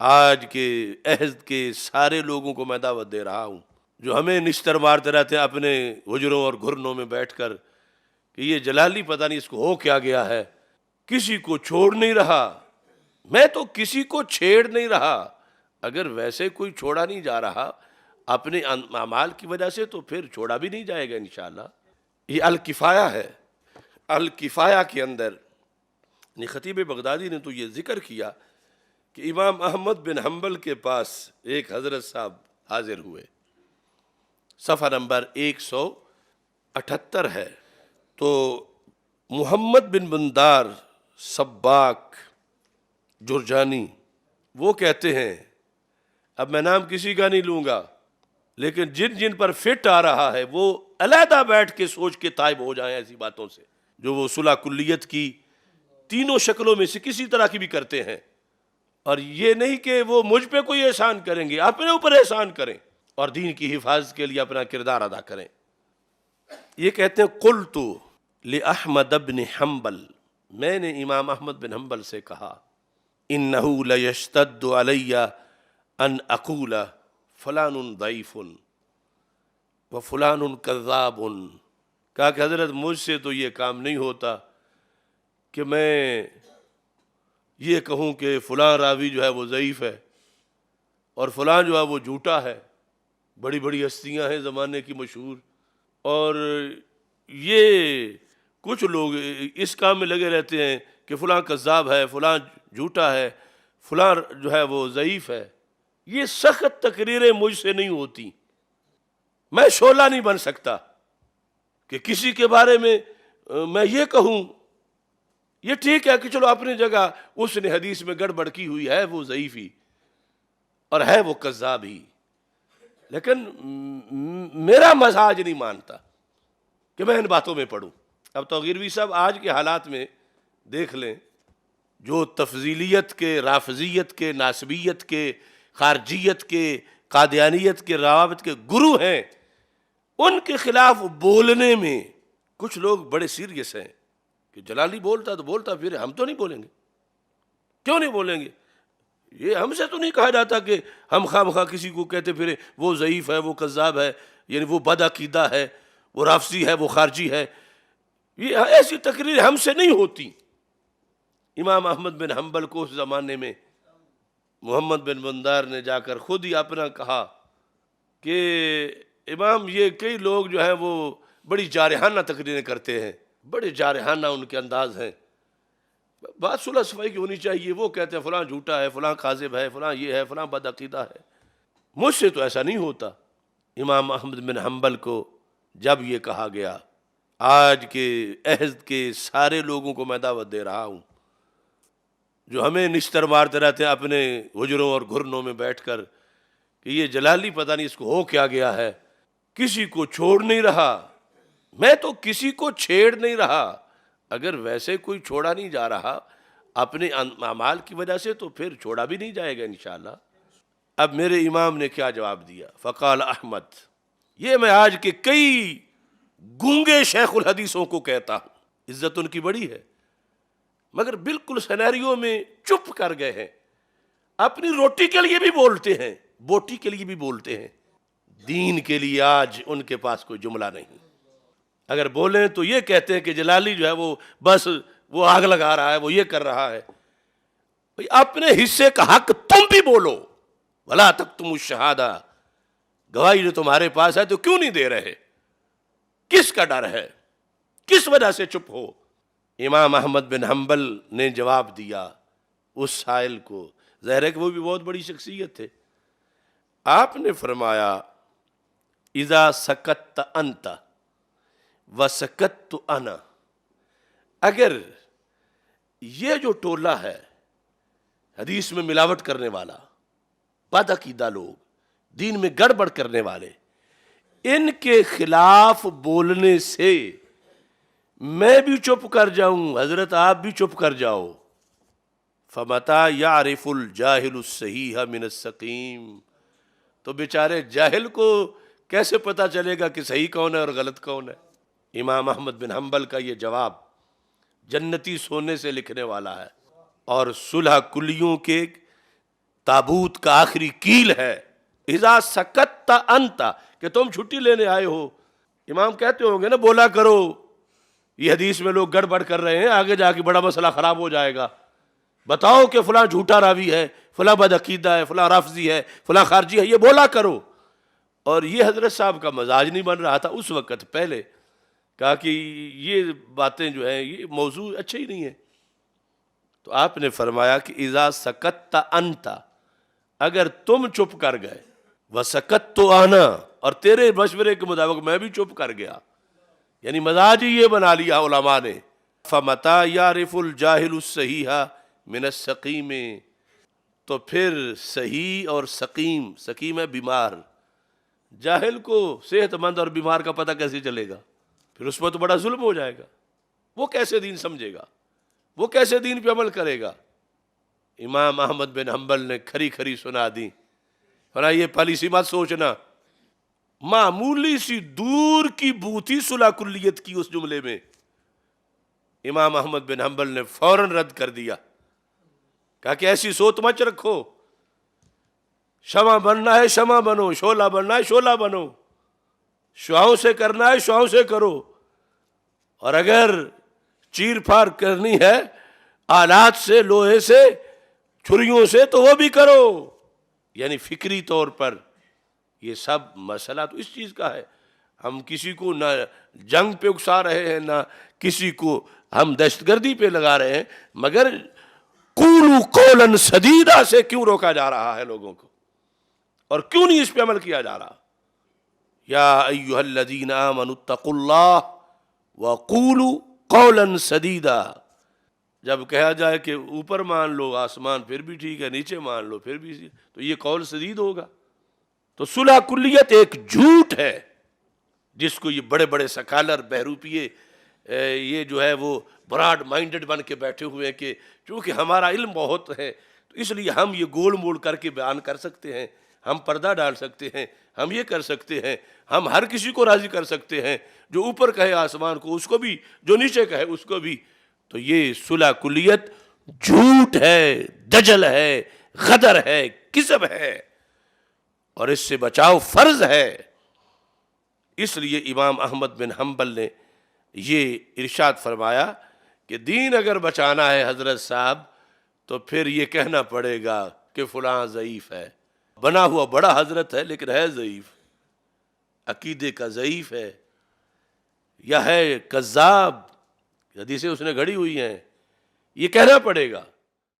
آج کے عہد کے سارے لوگوں کو میں دعوت دے رہا ہوں جو ہمیں نشتر مارتے رہتے ہیں اپنے حجروں اور گھرنوں میں بیٹھ کر کہ یہ جلالی پتہ نہیں اس کو ہو کیا گیا ہے، کسی کو چھوڑ نہیں رہا، میں تو کسی کو چھیڑ نہیں رہا۔ اگر ویسے کوئی چھوڑا نہیں جا رہا اپنے اعمال کی وجہ سے تو پھر چھوڑا بھی نہیں جائے گا انشاءاللہ۔ یہ الکفایہ ہے۔ الکفایہ کے اندر خطیب بغدادی نے تو یہ ذکر کیا کہ امام احمد بن حنبل کے پاس ایک حضرت صاحب حاضر ہوئے، صفحہ نمبر 178 ہے، تو محمد بن بندار سباک جرجانی وہ کہتے ہیں، اب میں نام کسی کا نہیں لوں گا، لیکن جن جن پر فٹ آ رہا ہے وہ علیحدہ بیٹھ کے سوچ کے تائب ہو جائیں ایسی باتوں سے جو وہ صلح کلیت کی تینوں شکلوں میں سے کسی طرح کی بھی کرتے ہیں۔ اور یہ نہیں کہ وہ مجھ پہ کوئی احسان کریں گے، اپنے اوپر احسان کریں اور دین کی حفاظت کے لیے اپنا کردار ادا کریں۔ یہ کہتے ہیں قلت لأحمد بن حنبل، میں نے امام احمد بن حنبل سے کہا، انہ لیشتد علی ان اقول فلان ضعیف وفلان کذاب، کہا کہ حضرت مجھ سے تو یہ کام نہیں ہوتا کہ میں یہ کہوں کہ فلاں راوی جو ہے وہ ضعیف ہے اور فلاں جو ہے وہ جھوٹا ہے، بڑی بڑی ہستیاں ہیں زمانے کی مشہور، اور یہ کچھ لوگ اس کام میں لگے رہتے ہیں کہ فلاں کذاب ہے، فلاں جھوٹا ہے، فلاں جو ہے وہ ضعیف ہے۔ یہ سخت تقریریں مجھ سے نہیں ہوتی، میں شعلہ نہیں بن سکتا کہ کسی کے بارے میں میں یہ کہوں۔ یہ ٹھیک ہے کہ چلو اپنی جگہ اس نے حدیث میں گڑبڑ کی ہوئی ہے، وہ ضعیف ہی اور ہے وہ کذاب ہی، لیکن میرا مزاج نہیں مانتا کہ میں ان باتوں میں پڑھوں۔ اب تو غیروی صاحب آج کے حالات میں دیکھ لیں، جو تفضیلیت کے، رافضیت کے، ناسبیت کے، خارجیت کے، قادیانیت کے، روابط کے گرو ہیں، ان کے خلاف بولنے میں کچھ لوگ بڑے سیریس ہیں کہ جلالی بولتا تو بولتا، پھر ہم تو نہیں بولیں گے۔ کیوں نہیں بولیں گے؟ یہ ہم سے تو نہیں کہا جاتا کہ ہم خواہ مخواہ کسی کو کہتے پھرے وہ ضعیف ہے، وہ کذاب ہے، یعنی وہ بد عقیدہ ہے، وہ رافضی ہے، وہ خارجی ہے۔ یہ ایسی تقریر ہم سے نہیں ہوتی۔ امام احمد بن حنبل کو اس زمانے میں محمد بن بندار نے جا کر خود ہی اپنا کہا کہ امام یہ کئی لوگ جو ہیں وہ بڑی جارحانہ تقریریں کرتے ہیں، بڑے جارحانہ ان کے انداز ہیں، بات صلح صفائی کی ہونی چاہیے۔ وہ کہتے ہیں فلاں جھوٹا ہے، فلاں کاذب ہے، فلاں یہ ہے، فلاں بد عقیدہ ہے۔ مجھ سے تو ایسا نہیں ہوتا۔ امام احمد بن حنبل کو جب یہ کہا گیا، آج کے عہد کے سارے لوگوں کو میں دعوت دے رہا ہوں جو ہمیں نشتر مارتے رہتے ہیں اپنے حجروں اور گھرنوں میں بیٹھ کر کہ یہ جلالی پتہ نہیں اس کو ہو کیا گیا ہے، کسی کو چھوڑ نہیں رہا، میں تو کسی کو چھیڑ نہیں رہا۔ اگر ویسے کوئی چھوڑا نہیں جا رہا اپنے اعمال کی وجہ سے تو پھر چھوڑا بھی نہیں جائے گا انشاءاللہ۔ اب میرے امام نے کیا جواب دیا؟ فقال احمد، یہ میں آج کے کئی گونگے شیخ الحدیثوں کو کہتا ہوں، عزت ان کی بڑی ہے، مگر بالکل سینیریو میں چپ کر گئے ہیں، اپنی روٹی کے لیے بھی بولتے ہیں، بوٹی کے لیے بھی بولتے ہیں، دین کے لیے آج ان کے پاس کوئی جملہ نہیں۔ اگر بولیں تو یہ کہتے ہیں کہ جلالی جو ہے وہ بس وہ آگ لگا رہا ہے، وہ یہ کر رہا ہے۔ اپنے حصے کا حق تم بھی بولو، ولا تکتموا الشہادہ، گواہی جو تمہارے پاس ہے تو کیوں نہیں دے رہے؟ کس کا ڈر ہے؟ کس وجہ سے چپ ہو؟ امام احمد بن حنبل نے جواب دیا اس سائل کو، ظاہر ہے کہ وہ بھی بہت بڑی شخصیت تھے۔ آپ نے فرمایا اذا سکت انت وسکت انا، اگر یہ جو ٹولہ ہے حدیث میں ملاوٹ کرنے والا، بد عقیدہ لوگ، دین میں گڑبڑ کرنے والے، ان کے خلاف بولنے سے میں بھی چپ کر جاؤں، حضرت آپ بھی چپ کر جاؤ، فَمَتَى يَعْرِفُ الْجَاهِلُ الصَّحِيحَ مِنَ السَّقِيمِ، تو بیچارے جاہل کو کیسے پتا چلے گا کہ صحیح کون ہے اور غلط کون ہے؟ امام احمد بن حنبل کا یہ جواب جنتی سونے سے لکھنے والا ہے، اور صلح کلیوں کے تابوت کا آخری کیل ہے. اذا سکت انت، کہ تم چھٹی لینے آئے ہو. امام کہتے ہوں گے نا بولا کرو، یہ حدیث میں لوگ گڑبڑ کر رہے ہیں، آگے جا کے بڑا مسئلہ خراب ہو جائے گا. بتاؤ کہ فلاں جھوٹا راوی ہے، فلاں بد عقیدہ ہے، فلاں رافضی ہے، فلاں خارجی ہے، یہ بولا کرو. اور یہ حضرت صاحب کا مزاج نہیں بن رہا تھا اس وقت. پہلے کہا کہ یہ باتیں جو ہیں یہ موضوع اچھے ہی نہیں ہے. تو آپ نے فرمایا کہ اذا سکت انت، اگر تم چپ کر گئے، وسکت تو آنا، اور تیرے مشورے کے مطابق میں بھی چپ کر گیا، یعنی مزاج ہی یہ بنا لیا علماء نے. فمتا یعرف الجاہل الصحیح من السقیم، تو پھر صحیح اور سقیم، سقیم ہے بیمار، جاہل کو صحت مند اور بیمار کا پتہ کیسے چلے گا؟ پھر اس پر تو بڑا ظلم ہو جائے گا. وہ کیسے دین سمجھے گا؟ وہ کیسے دین پہ عمل کرے گا؟ امام احمد بن حنبل نے کھری کھری سنا دی. یہ پالیسی مت سوچنا، معمولی سی دور کی بوتھی صلح کلیت کی اس جملے میں. امام احمد بن حنبل نے فوراً رد کر دیا، کہا کہ ایسی سوچ مت رکھو. شمع بننا ہے شمع بنو، شعلہ بننا ہے شعلہ بنو، شعاؤں سے کرنا ہے شعاؤں سے کرو، اور اگر چیر پھاڑ کرنی ہے آلات سے، لوہے سے، چھریوں سے، تو وہ بھی کرو. یعنی فکری طور پر یہ سب مسئلہ تو اس چیز کا ہے. ہم کسی کو نہ جنگ پہ اکسا رہے ہیں، نہ کسی کو ہم دہشت گردی پہ لگا رہے ہیں، مگر قولوا قولا سدیدا سے کیوں روکا جا رہا ہے لوگوں کو، اور کیوں نہیں اس پہ عمل کیا جا رہا؟ یا ایھا الذین آمنوا اتقوا اللہ وقولوا قولا سدیدا. جب کہا جائے کہ اوپر مان لو آسمان پھر بھی ٹھیک ہے، نیچے مان لو پھر بھی، تو یہ قول سدید ہوگا. تو صلح کلیت ایک جھوٹ ہے جس کو یہ بڑے بڑے سکالر بہروپیے یہ جو ہے وہ براڈ مائنڈڈ بن کے بیٹھے ہوئے ہیں کہ چونکہ ہمارا علم بہت ہے تو اس لیے ہم یہ گول مول کر کے بیان کر سکتے ہیں، ہم پردہ ڈال سکتے ہیں، ہم یہ کر سکتے ہیں، ہم ہر کسی کو راضی کر سکتے ہیں، جو اوپر کہے آسمان کو اس کو بھی، جو نیچے کہے اس کو بھی. تو یہ صلح کلیت جھوٹ ہے، دجل ہے، غدر ہے، کذب ہے، اور اس سے بچاؤ فرض ہے. اس لیے امام احمد بن حنبل نے یہ ارشاد فرمایا کہ دین اگر بچانا ہے حضرت صاحب تو پھر یہ کہنا پڑے گا کہ فلاں ضعیف ہے، بنا ہوا بڑا حضرت ہے لیکن ہے ضعیف، عقیدے کا ضعیف ہے، یا ہے کذاب، حدیثیں اس نے گھڑی ہوئی ہیں، یہ کہنا پڑے گا.